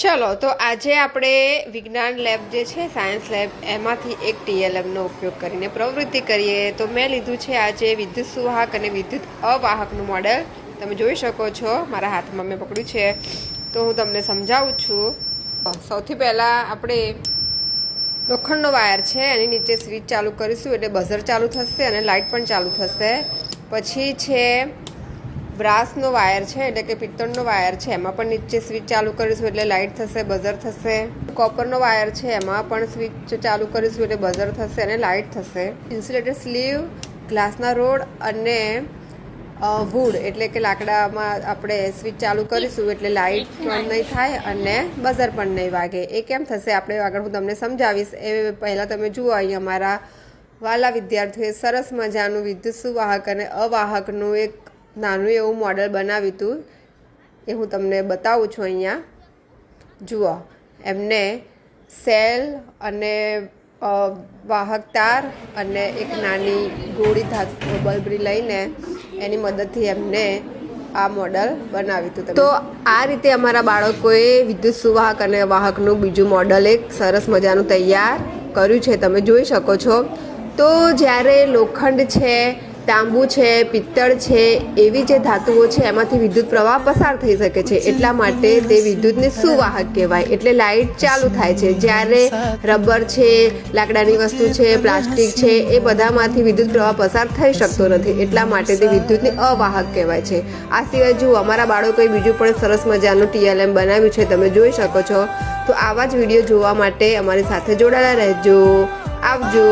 ચલો તો આજે આપણે વિજ્ઞાન લેબ જે છે સાયન્સ લેબ એમાંથી એક ટીએલએમનો ઉપયોગ કરીને પ્રવૃત્તિ કરીએ. તો મેં લીધું છે આજે વિદ્યુત સુવાહક અને વિદ્યુત અવાહકનું મોડેલ. તમે જોઈ શકો છો મારા હાથમાં મેં પકડ્યું છે, તો હું તમને સમજાવું છું. સૌથી પહેલાં આપણે લોખંડનો વાયર છે એની નીચે સ્વિચ ચાલુ કરીશું એટલે બઝર ચાલુ થશે અને લાઇટ પણ ચાલુ થશે. પછી છે બ્રાસનો વાયર છે એટલે કે પિત્તળનો વાયર છે, એમાં પણ નીચે સ્વિચ ચાલુ કરીશું એટલે લાઇટ થશે, બઝર થશે. કોપરનો વાયર છે એમાં પણ સ્વિચ ચાલુ કરીશું એટલે બઝર થશે અને લાઇટ થશે. ઇન્સ્યુલેટર સ્લીવ, ગ્લાસના રોડ અને વુડ એટલે કે લાકડામાં આપણે સ્વિચ ચાલુ કરીશું એટલે લાઇટ પણ નહીં થાય અને બઝર પણ નહીં વાગે. એ કેમ થશે આપણે આગળ હું તમને સમજાવીશ. એ પહેલાં તમે જુઓ, અહીં અમારા વાલા વિદ્યાર્થીઓએ સરસ મજાનું વિદ્યુત સુવાહક અને અવાહકનું એક નાનું એવું મોડેલ બનાવ્યું હતું. એ હું તમને બતાવું છું. અહીંયા જુઓ, એમને સેલ અને વાહક તાર અને એક નાની ગોળી ધાતુ બલ્બરી લઈને એની મદદથી એમને આ મોડલ બનાવ્યું હતું. તો આ રીતે અમારા બાળકોએ વિદ્યુત સુવાહક અને વાહકનું બીજું મોડલ એક સરસ મજાનું તૈયાર કર્યું છે, તમે જોઈ શકો છો. તો જ્યારે લોખંડ છે, તાંબુ છે, પિત્તળ છે, એવી જે ધાતુઓ છે એમાંથી વિદ્યુત પ્રવાહ પસાર થઈ શકે છે, એટલા માટે તે વિદ્યુતને સુવાહક કહેવાય. એટલે લાઇટ ચાલુ થાય છે. જ્યારે રબર છે, લાકડાની વસ્તુ છે, પ્લાસ્ટિક છે, એ બધામાંથી વિદ્યુત પ્રવાહ પસાર થઈ શકતો નથી, એટલા માટે તે વિદ્યુતને અવાહક કહેવાય છે. આ સિવાય જુઓ, અમારા બાળકોએ બીજું પણ સરસ મજાનું ટીએલએમ બનાવ્યું છે, તમે જોઈ શકો છો. તો આવા જ વિડીયો જોવા માટે અમારી સાથે જોડાયેલા રહેજો. આવજો.